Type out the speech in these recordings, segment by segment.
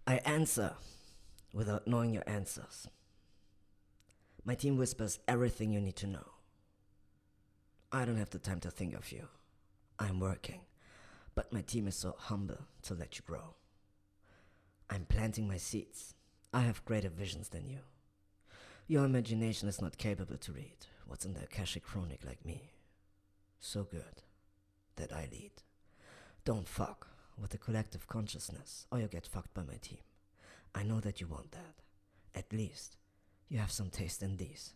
I answer without knowing your answers. My team whispers everything you need to know. I don't have the time to think of you. I'm working, but my team is so humble to let you grow. I'm planting my seeds. I have greater visions than you. Your imagination is not capable to read what's in the Akashic Chronic like me. So good that I lead. Don't fuck with the collective consciousness or you'll get fucked by my team. I know that you want that. At least you have some taste in these.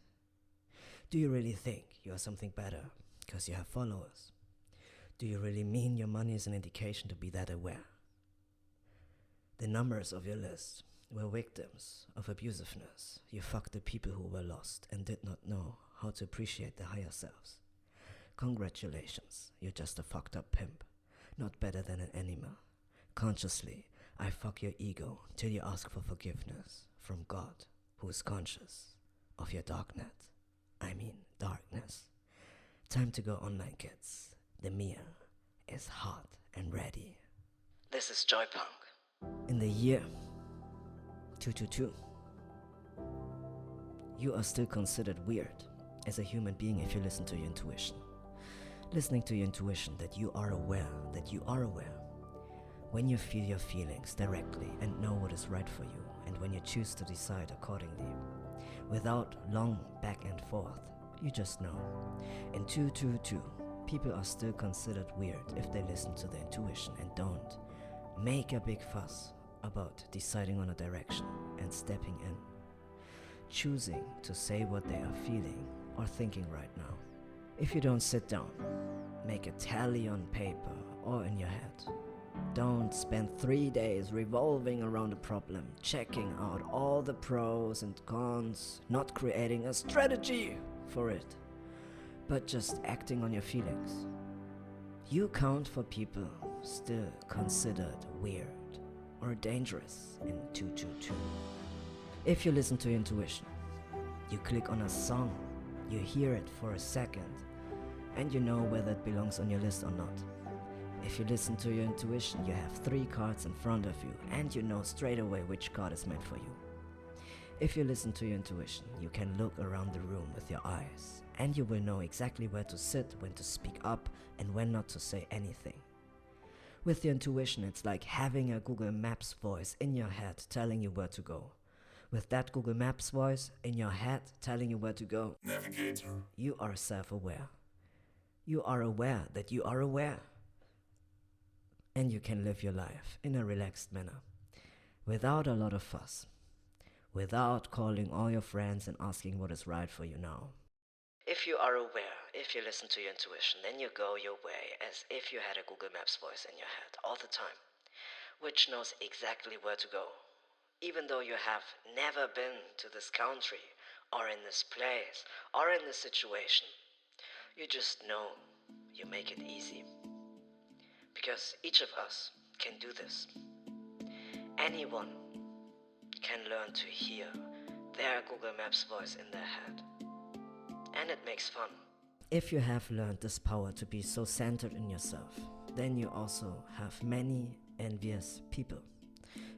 Do you really think you are something better because you have followers? Do you really mean your money is an indication to be that aware? The numbers of your list were victims of abusiveness. You fucked the people who were lost and did not know how to appreciate their higher selves. Congratulations, you're just a fucked up pimp, not better than an animal. Consciously, I fuck your ego till you ask for forgiveness from God, who is conscious of your darkness. Time to go online, kids. The meal is hot and ready. This is Joypun.k. In the year 222, you are still considered weird as a human being if you listen to your intuition. Listening to your intuition that you are aware. When you feel your feelings directly and know what is right for you, and when you choose to decide accordingly, without long back and forth, you just know. In 222, people are still considered weird if they listen to their intuition and don't make a big fuss about deciding on a direction and stepping in, choosing to say what they are feeling or thinking right now. If you don't sit down, make a tally on paper or in your head. Don't spend 3 days revolving around a problem, checking out all the pros and cons, not creating a strategy for it, but just acting on your feelings. You count for people still considered weird or dangerous in 222. If you listen to your intuition, you click on a song, you hear it for a second, and you know whether it belongs on your list or not. If you listen to your intuition, you have 3 cards in front of you, and you know straight away which card is meant for you. If you listen to your intuition, you can look around the room with your eyes, and you will know exactly where to sit, when to speak up, and when not to say anything. With your intuition, it's like having a Google Maps voice in your head telling you where to go. With that Google Maps voice in your head telling you where to go, Navigator, you are self-aware. You are aware that you are aware. And you can live your life in a relaxed manner, without a lot of fuss, without calling all your friends and asking what is right for you now. If you are aware, if you listen to your intuition, then you go your way as if you had a Google Maps voice in your head all the time, which knows exactly where to go. Even though you have never been to this country, or in this place, or in this situation, you just know you make it easy. Because each of us can do this. Anyone can learn to hear their Google Maps voice in their head. And it makes fun. If you have learned this power to be so centered in yourself, then you also have many envious people.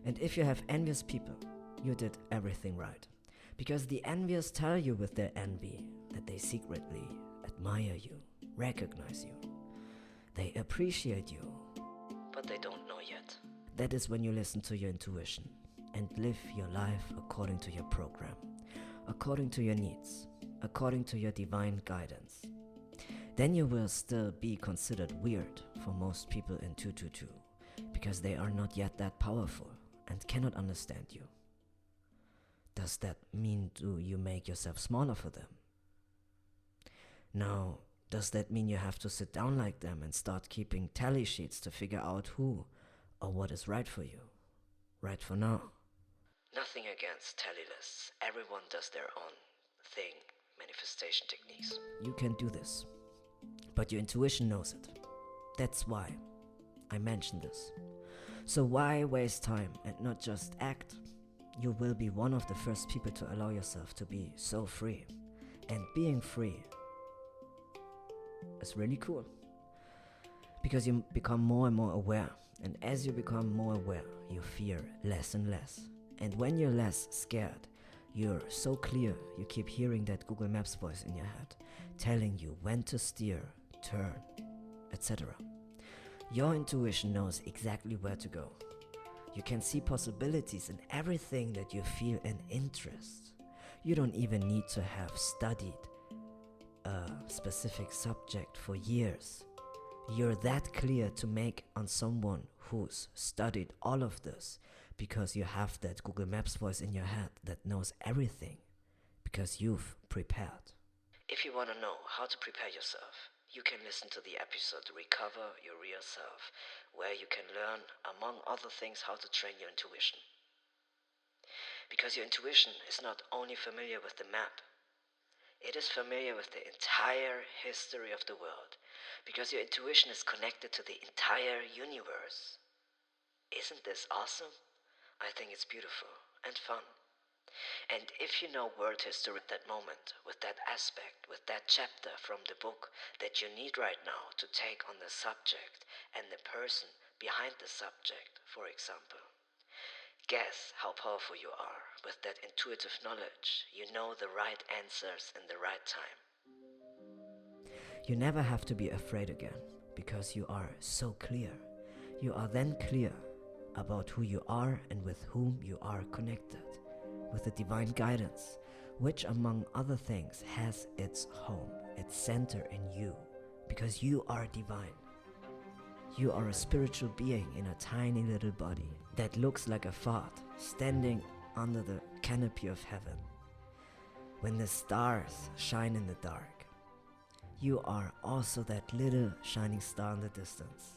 And if you have envious people, you did everything right. Because the envious tell you with their envy that they secretly admire you, recognize you. They appreciate you, but they don't know yet. That is when you listen to your intuition and live your life according to your program, according to your needs, according to your divine guidance. Then you will still be considered weird for most people in 222, because they are not yet that powerful and cannot understand you. Does that mean do you make yourself smaller for them? Now, does that mean you have to sit down like them and start keeping tally sheets to figure out who or what is right for you? Right for now. Nothing against tally lists. Everyone does their own thing, manifestation techniques. You can do this, but your intuition knows it. That's why I mentioned this. So why waste time and not just act? You will be one of the first people to allow yourself to be so free. And being free is really cool, because you become more and more aware And as you become more aware, you fear less and less. And when you're less scared, you're so clear, you keep hearing that Google Maps voice in your head, telling you when to steer, turn, etc. Your intuition knows exactly where to go. You can see possibilities in everything that you feel an interest. You don't even need to have studied a specific subject for years. You're that clear to make on someone who's studied all of this because you have that Google Maps voice in your head that knows everything because you've prepared. If you want to know how to prepare yourself, you can listen to the episode Recover Your Real Self, where you can learn, among other things, how to train your intuition. Because your intuition is not only familiar with the map, it is familiar with the entire history of the world. Because your intuition is connected to the entire universe. Isn't this awesome? I think it's beautiful and fun. And if you know world history at that moment, with that aspect, with that chapter from the book that you need right now to take on the subject and the person behind the subject, for example, guess how powerful you are. With that intuitive knowledge, you know the right answers in the right time. You never have to be afraid again, because you are so clear. You are then clear about who you are and with whom you are connected, with the divine guidance, which among other things has its home, its center in you, because you are divine. You are a spiritual being in a tiny little body that looks like a fart standing under the canopy of heaven. When the stars shine in the dark, you are also that little shining star in the distance,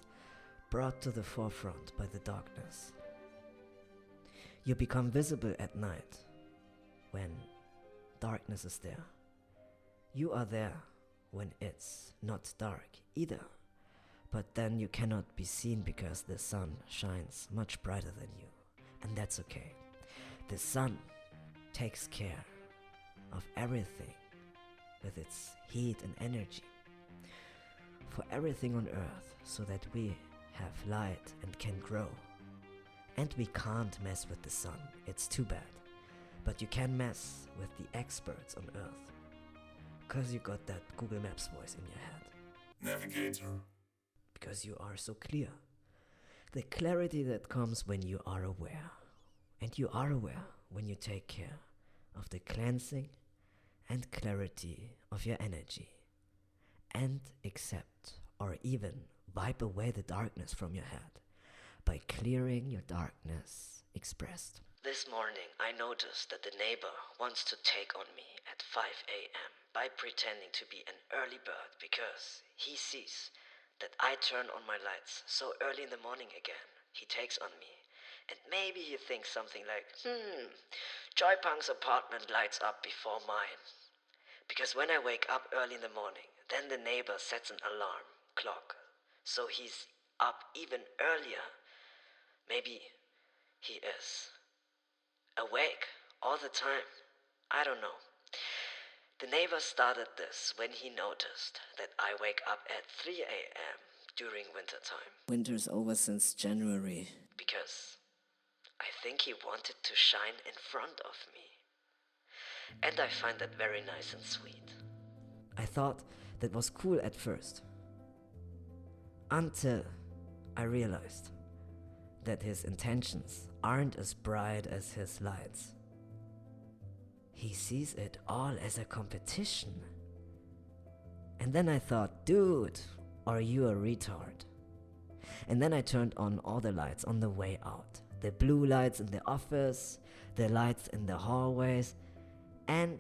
brought to the forefront by the darkness. You become visible at night when darkness is there. You are there when it's not dark either, but then you cannot be seen because the sun shines much brighter than you, and that's okay. The sun takes care of everything with its heat and energy for everything on earth, so that we have light and can grow. And we can't mess with the sun, it's too bad. But you can mess with the experts on earth, because you got that Google Maps voice in your head. Navigator. Because you are so clear. The clarity that comes when you are aware. And you are aware when you take care of the cleansing and clarity of your energy, and accept or even wipe away the darkness from your head by clearing your darkness expressed. This morning I noticed that the neighbor wants to take on me at 5 a.m. by pretending to be an early bird, because he sees that I turn on my lights so early in the morning again. He takes on me. And maybe he thinks something like, Joypunk's apartment lights up before mine. Because when I wake up early in the morning, then the neighbor sets an alarm clock. So he's up even earlier. Maybe he is awake all the time. I don't know. The neighbor started this when he noticed that I wake up at 3 a.m. during winter time. Winter's over since January. Because I think he wanted to shine in front of me. And I find that very nice and sweet. I thought that was cool at first, until I realized that his intentions aren't as bright as his lights. He sees it all as a competition. And then I thought, dude, are you a retard? And then I turned on all the lights on the way out. The blue lights in the office, the lights in the hallways, and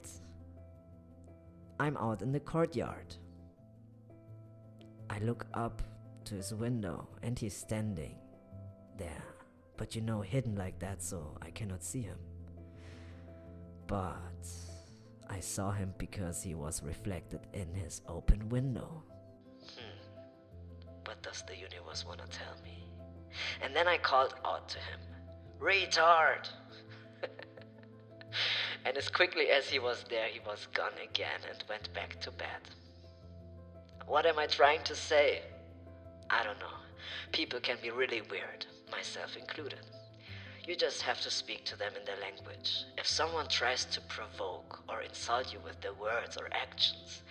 I'm out in the courtyard. I look up to his window and he's standing there. But hidden like that, so I cannot see him. But I saw him because he was reflected in his open window. What does the universe want to tell me? And then I called out to him, retard! And as quickly as he was there, he was gone again and went back to bed. What am I trying to say? I don't know. People can be really weird, myself included. You just have to speak to them in their language. If someone tries to provoke or insult you with their words or actions,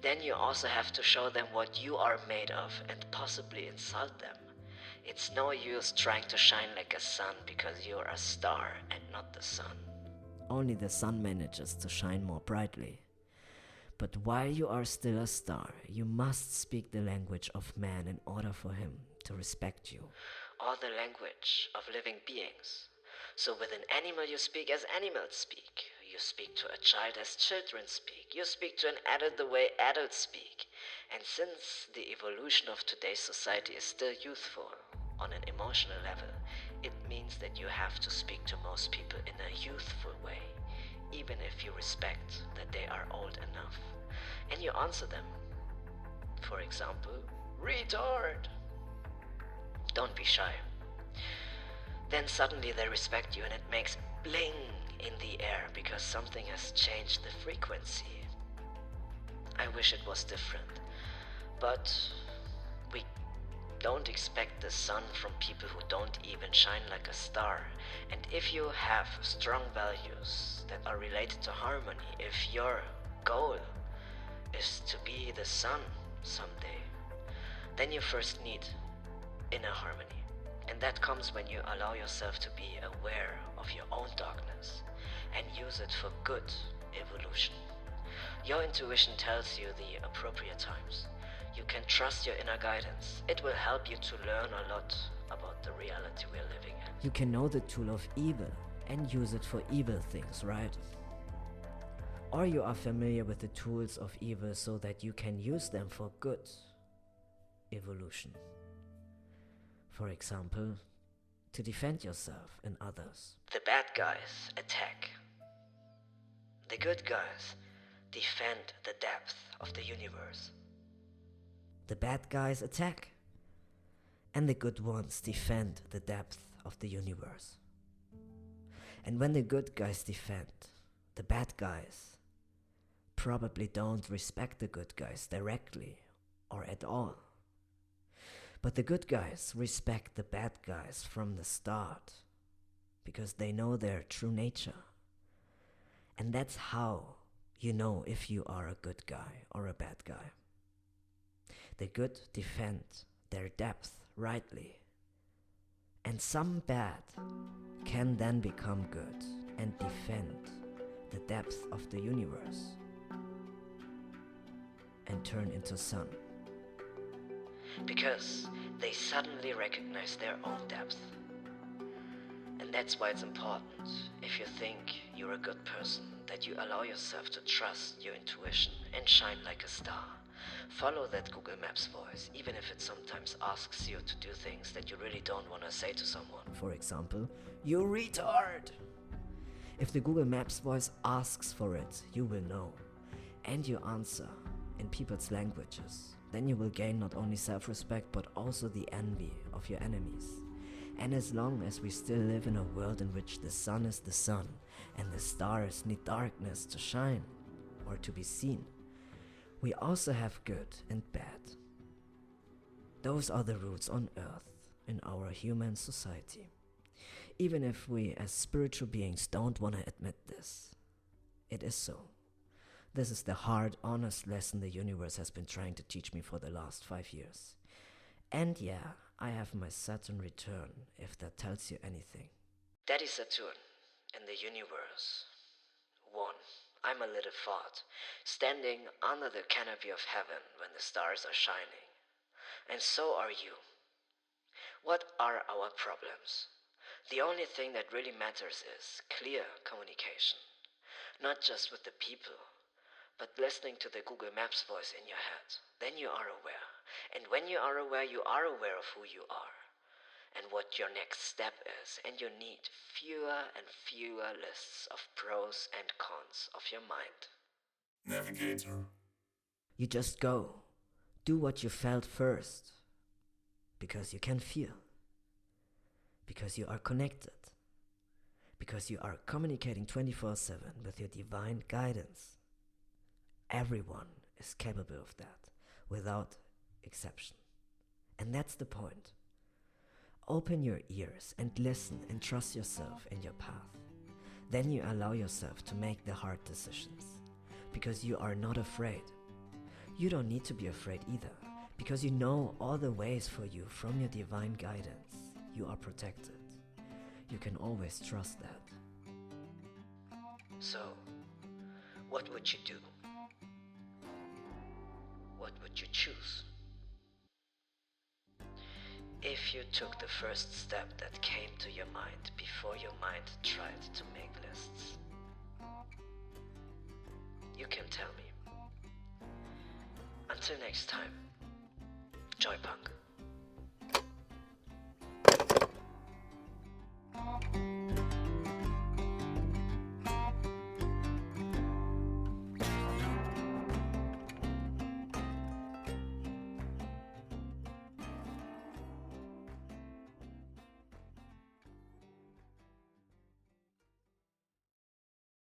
then you also have to show them what you are made of and possibly insult them. It's no use trying to shine like a sun because you're a star and not the sun. Only the sun manages to shine more brightly. But while you are still a star, you must speak the language of man in order for him to respect you. Or the language of living beings. So with an animal you speak as animals speak. You speak to a child as children speak. You speak to an adult the way adults speak. And since the evolution of today's society is still youthful, on an emotional level, it means that you have to speak to most people in a youthful way, even if you respect that they are old enough. And you answer them. For example, retard! Don't be shy. Then suddenly they respect you and it makes bling in the air because something has changed the frequency. I wish it was different, but we don't expect the sun from people who don't even shine like a star. And if you have strong values that are related to harmony, if your goal is to be the sun someday, then you first need inner harmony. And that comes when you allow yourself to be aware of your own darkness and use it for good evolution. Your intuition tells you the appropriate times. You can trust your inner guidance. It will help you to learn a lot about the reality we're living in. You can know the tool of evil and use it for evil things, right? Or you are familiar with the tools of evil so that you can use them for good evolution. For example, to defend yourself and others. The bad guys attack. The good guys defend the depth of the universe. The bad guys attack, and the good ones defend the depth of the universe. And when the good guys defend, the bad guys probably don't respect the good guys directly or at all. But the good guys respect the bad guys from the start because they know their true nature. And that's how you know if you are a good guy or a bad guy. The good defend their depth rightly. And some bad can then become good and defend the depth of the universe and turn into sun. Because they suddenly recognize their own depth. And that's why it's important, if you think you're a good person, that you allow yourself to trust your intuition and shine like a star. Follow that Google Maps voice, even if it sometimes asks you to do things that you really don't want to say to someone. For example, you retard! If the Google Maps voice asks for it, you will know. And you answer in people's languages. Then you will gain not only self-respect but also the envy of your enemies. And as long as we still live in a world in which the sun is the sun and the stars need darkness to shine or to be seen, we also have good and bad. Those are the roots on earth in our human society. Even if we as spiritual beings don't want to admit this, it is so. This is the hard, honest lesson the universe has been trying to teach me for the last 5 years. And yeah, I have my Saturn return, if that tells you anything. Daddy Saturn, in the universe. 1. I'm a little thought, standing under the canopy of heaven when the stars are shining. And so are you. What are our problems? The only thing that really matters is clear communication. Not just with the people, but listening to the Google Maps voice in your head. Then you are aware. And when you are aware of who you are and what your next step is. And you need fewer and fewer lists of pros and cons of your mind. Navigator. You just go. Do what you felt first. Because you can feel. Because you are connected. Because you are communicating 24/7 with your divine guidance. Everyone is capable of that, without exception. And that's the point. Open your ears and listen and trust yourself and your path. Then you allow yourself to make the hard decisions, because you are not afraid. You don't need to be afraid either, because you know all the ways for you from your divine guidance. You are protected. You can always trust that. So, what would you do? What would you choose? If you took the first step that came to your mind before your mind tried to make lists, you can tell me. Until next time, Joypun.k.